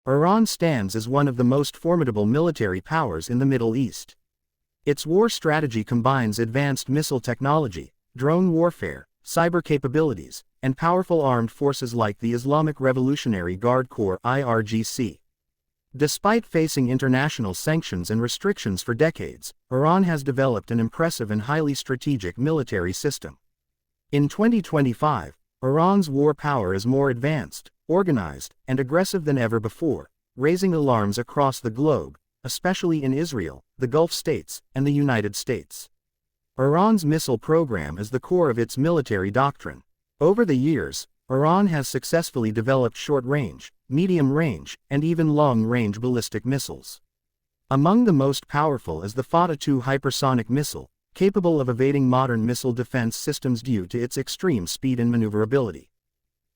Iran stands as one of the most formidable military powers in the Middle East. Its war strategy combines advanced missile technology, drone warfare, cyber capabilities, and powerful armed forces like the Islamic Revolutionary Guard Corps (IRGC). Despite facing international sanctions and restrictions for decades, Iran has developed an impressive and highly strategic military system. In 2025, Iran's war power is more advanced, organized, and aggressive than ever before, raising alarms across the globe, especially in Israel, the Gulf states, and the United States. Iran's missile program is the core of its military doctrine. Over the years, Iran has successfully developed short-range, medium-range, and even long-range ballistic missiles. Among the most powerful is the Fattah 2 hypersonic missile, capable of evading modern missile defense systems due to its extreme speed and maneuverability.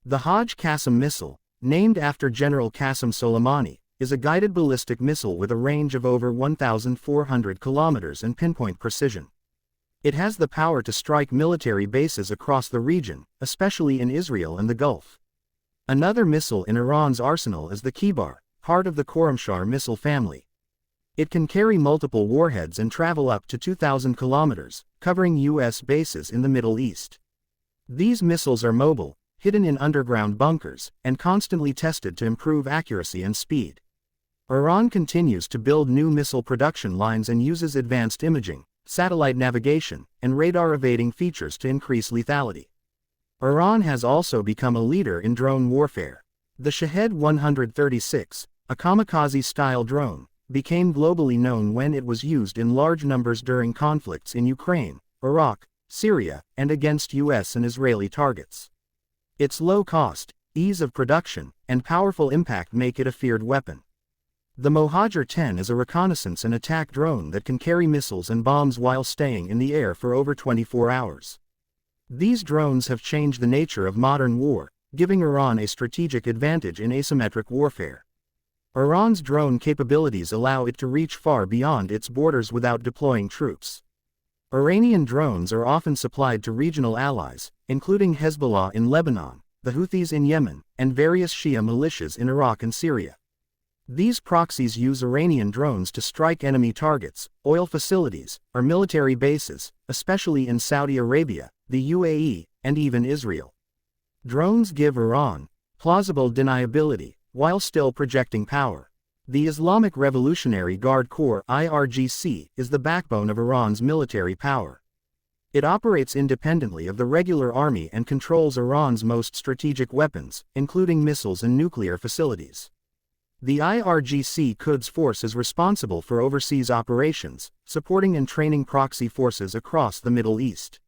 The Haj Qassem missile, named after General Qassem Soleimani, is a guided ballistic missile with a range of over 1,400 kilometers and pinpoint precision. It has the power to strike military bases across the region, especially in Israel and the Gulf. Another missile in Iran's arsenal is the Kheibar, part of the Khorramshahr missile family. It can carry multiple warheads and travel up to 2,000 kilometers, covering U.S. bases in the Middle East. These missiles are mobile, hidden in underground bunkers, and constantly tested to improve accuracy and speed. Iran continues to build new missile production lines and uses advanced imaging, satellite navigation, and radar-evading features to increase lethality. Iran has also become a leader in drone warfare. The Shahed 136, a kamikaze-style drone, became globally known when it was used in large numbers during conflicts in Ukraine, Iraq, Syria, and against U.S. and Israeli targets. Its low cost, ease of production, and powerful impact make it a feared weapon. The Mohajer 10 is a reconnaissance and attack drone that can carry missiles and bombs while staying in the air for over 24 hours. These drones have changed the nature of modern war, giving Iran a strategic advantage in asymmetric warfare. Iran's drone capabilities allow it to reach far beyond its borders without deploying troops. Iranian drones are often supplied to regional allies, including Hezbollah in Lebanon, the Houthis in Yemen, and various Shia militias in Iraq and Syria. These proxies use Iranian drones to strike enemy targets, oil facilities, or military bases, especially in Saudi Arabia, the UAE, and even Israel. Drones give Iran plausible deniability, while still projecting power. The Islamic Revolutionary Guard Corps (IRGC) is the backbone of Iran's military power. It operates independently of the regular army and controls Iran's most strategic weapons, including missiles and nuclear facilities. The IRGC Quds Force is responsible for overseas operations, supporting and training proxy forces across the Middle East.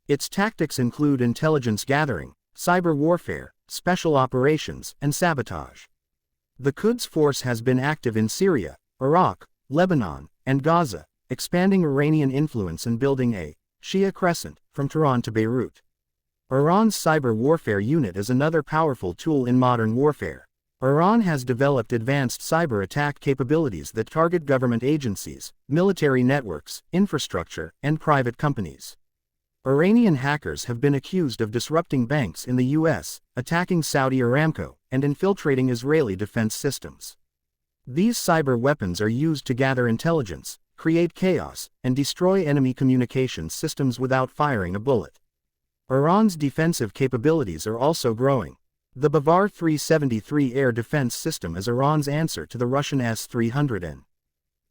Its tactics include intelligence gathering, cyber warfare, special operations, and sabotage. The Quds Force has been active in Syria, Iraq, Lebanon, and Gaza, expanding Iranian influence and building a Shia crescent from Tehran to Beirut. Iran's cyber warfare unit is another powerful tool in modern warfare. Iran has developed advanced cyber attack capabilities that target government agencies, military networks, infrastructure, and private companies. Iranian hackers have been accused of disrupting banks in the U.S., attacking Saudi Aramco, and infiltrating Israeli defense systems. These cyber weapons are used to gather intelligence, create chaos, and destroy enemy communications systems without firing a bullet. Iran's defensive capabilities are also growing. The Bavar 373 air defense system is Iran's answer to the Russian S-300N.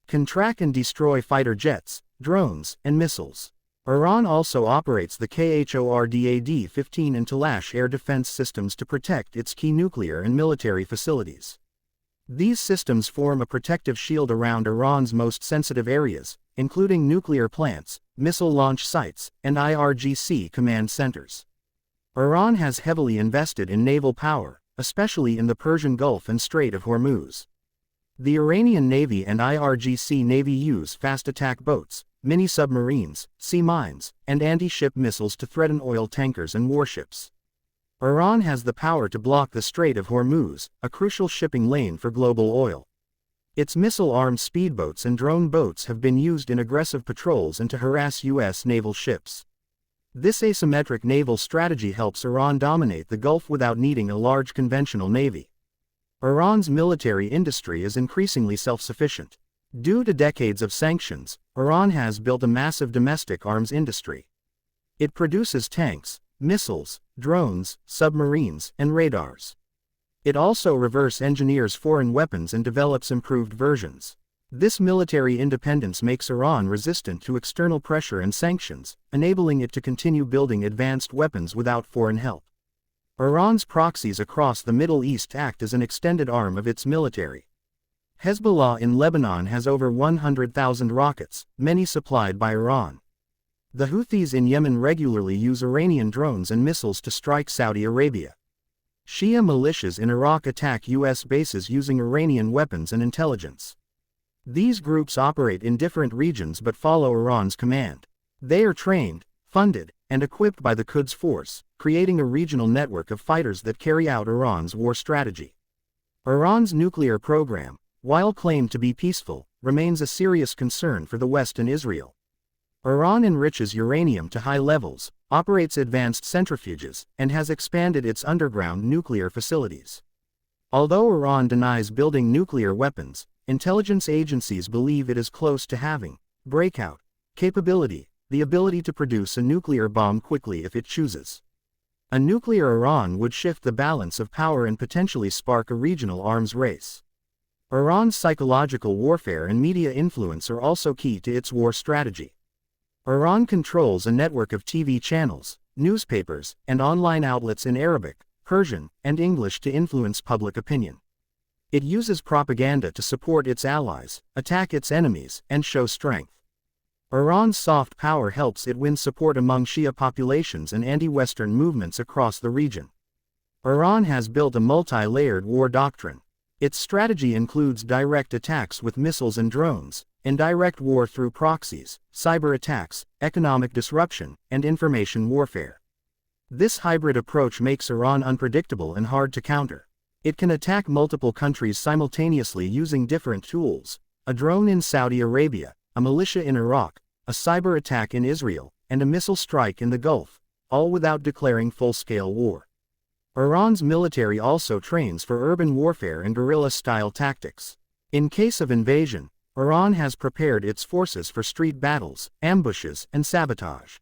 Can track and destroy fighter jets, drones, and missiles. Iran also operates the Khordad-15 and Talash air defense systems to protect its key nuclear and military facilities. These systems form a protective shield around Iran's most sensitive areas, including nuclear plants, missile launch sites, and IRGC command centers. Iran has heavily invested in naval power, especially in the Persian Gulf and Strait of Hormuz. The Iranian Navy and IRGC Navy use fast attack boats, mini-submarines, sea mines, and anti-ship missiles to threaten oil tankers and warships. Iran has the power to block the Strait of Hormuz, a crucial shipping lane for global oil. Its missile-armed speedboats and drone boats have been used in aggressive patrols and to harass U.S. naval ships. This asymmetric naval strategy helps Iran dominate the Gulf without needing a large conventional navy. Iran's military industry is increasingly self-sufficient. Due to decades of sanctions, Iran has built a massive domestic arms industry. It produces tanks, missiles, drones, submarines, and radars. It also reverse engineers foreign weapons and develops improved versions. This military independence makes Iran resistant to external pressure and sanctions, enabling it to continue building advanced weapons without foreign help. Iran's proxies across the Middle East act as an extended arm of its military. Hezbollah in Lebanon has over 100,000 rockets, many supplied by Iran. The Houthis in Yemen regularly use Iranian drones and missiles to strike Saudi Arabia. Shia militias in Iraq attack U.S. bases using Iranian weapons and intelligence. These groups operate in different regions but follow Iran's command. They are trained, funded, and equipped by the Quds Force, creating a regional network of fighters that carry out Iran's war strategy. Iran's nuclear program, while claimed to be peaceful, remains a serious concern for the West and Israel. Iran enriches uranium to high levels, operates advanced centrifuges, and has expanded its underground nuclear facilities. Although Iran denies building nuclear weapons, intelligence agencies believe it is close to having breakout capability, the ability to produce a nuclear bomb quickly if it chooses. A nuclear Iran would shift the balance of power and potentially spark a regional arms race. Iran's psychological warfare and media influence are also key to its war strategy. Iran controls a network of TV channels, newspapers, and online outlets in Arabic, Persian, and English to influence public opinion. It uses propaganda to support its allies, attack its enemies, and show strength. Iran's soft power helps it win support among Shia populations and anti-Western movements across the region. Iran has built a multi-layered war doctrine. Its strategy includes direct attacks with missiles and drones, indirect war through proxies, cyber attacks, economic disruption, and information warfare. This hybrid approach makes Iran unpredictable and hard to counter. It can attack multiple countries simultaneously using different tools: a drone in Saudi Arabia, a militia in Iraq, a cyber attack in Israel, and a missile strike in the Gulf, all without declaring full-scale war. Iran's military also trains for urban warfare and guerrilla-style tactics. In case of invasion, Iran has prepared its forces for street battles, ambushes, and sabotage.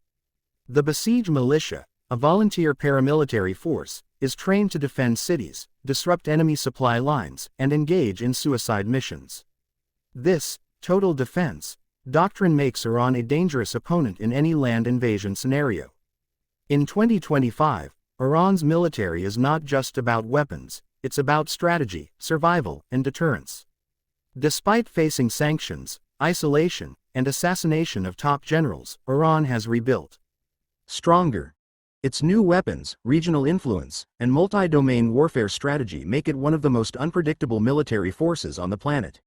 The Basij militia, a volunteer paramilitary force, is trained to defend cities, disrupt enemy supply lines, and engage in suicide missions. This total defense doctrine makes Iran a dangerous opponent in any land invasion scenario. In 2025, Iran's military is not just about weapons, it's about strategy, survival, and deterrence. Despite facing sanctions, isolation, and assassination of top generals, Iran has rebuilt stronger. Its new weapons, regional influence, and multi-domain warfare strategy make it one of the most unpredictable military forces on the planet.